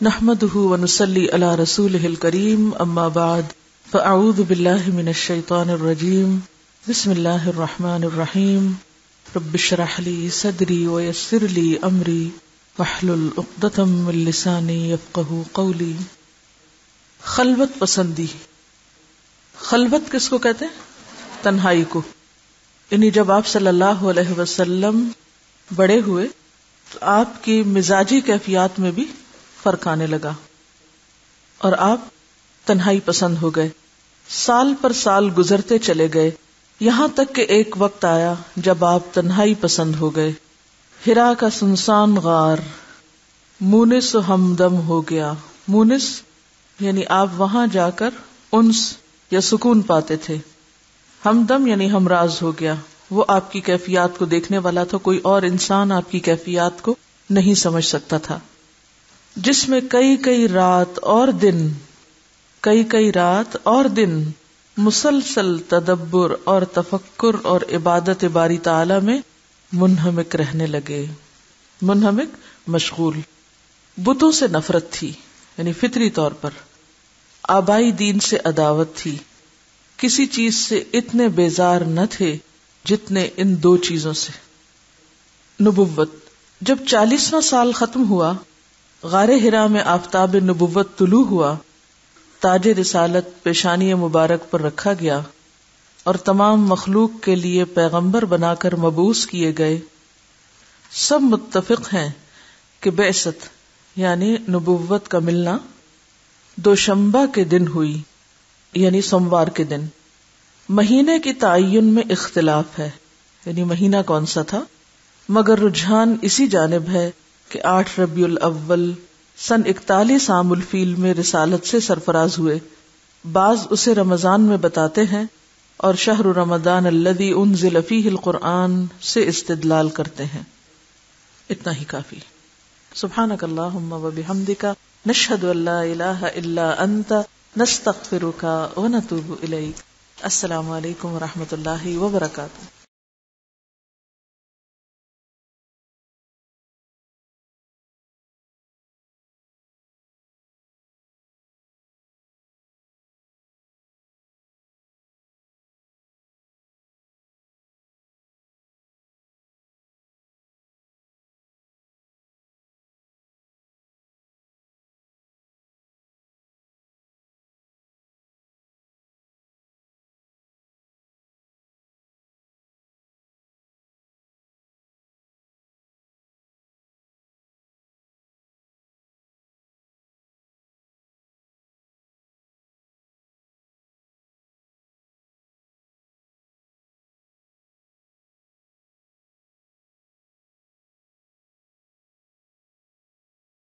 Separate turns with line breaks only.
نحمده ونصلي على رسوله الكريم اما بعد فاعوذ بالله من الشيطان الرجيم بسم الله الرحمن الرحيم رب اشرح لي صدري ويسر لي امري واحلل عقدة من لساني يفقهوا قولي. خلوت پسندی. خلوت کس کو کہتے ہیں؟ تنہائی کو. یعنی جب آپ صلی اللہ علیہ وسلم بڑے ہوئے تو آپ کی مزاجی کیفیات میں بھی فرق آنے لگا اور آپ تنہائی پسند ہو گئے. سال پر سال گزرتے چلے گئے یہاں تک کہ ایک وقت آیا جب آپ تنہائی پسند ہو گئے. ہرا کا سنسان غار مونس و ہمدم ہو گیا. مونس یعنی آپ وہاں جا کر انس یا سکون پاتے تھے. ہمدم یعنی ہمراز ہو گیا. وہ آپ کی کیفیات کو دیکھنے والا تھا. کوئی اور انسان آپ کی کیفیات کو نہیں سمجھ سکتا تھا. جس میں کئی رات اور دن مسلسل تدبر اور تفکر اور عبادت باری تعالی میں منہمک رہنے لگے. منہمک مشغول. بتوں سے نفرت تھی یعنی فطری طور پر. آبائی دین سے عداوت تھی. کسی چیز سے اتنے بیزار نہ تھے جتنے ان دو چیزوں سے. نبوت. جب 40واں سال ختم ہوا، غار ہرا میں آفتاب نبوت طلوع ہوا، تاج رسالت پیشانی مبارک پر رکھا گیا اور تمام مخلوق کے لیے پیغمبر بنا کر مبعوث کیے گئے. سب متفق ہیں کہ بعثت یعنی نبوت کا ملنا دوشنبہ کے دن ہوئی یعنی سوموار کے دن. مہینے کی تعین میں اختلاف ہے یعنی مہینہ کون سا تھا، مگر رجحان اسی جانب ہے کہ 8 ربیع الاول سن 41 عام الفیل میں رسالت سے سرفراز ہوئے. بعض اسے رمضان میں بتاتے ہیں اور شہر رمضان الذی انزل فیہ القرآن سے استدلال کرتے ہیں. اتنا ہی کافی. سبحانک اللہم وبحمدک نشہد ان لا الہ الا انت نستغفرک ونتوب الیک. السلام علیکم ورحمۃ اللہ وبرکاتہ.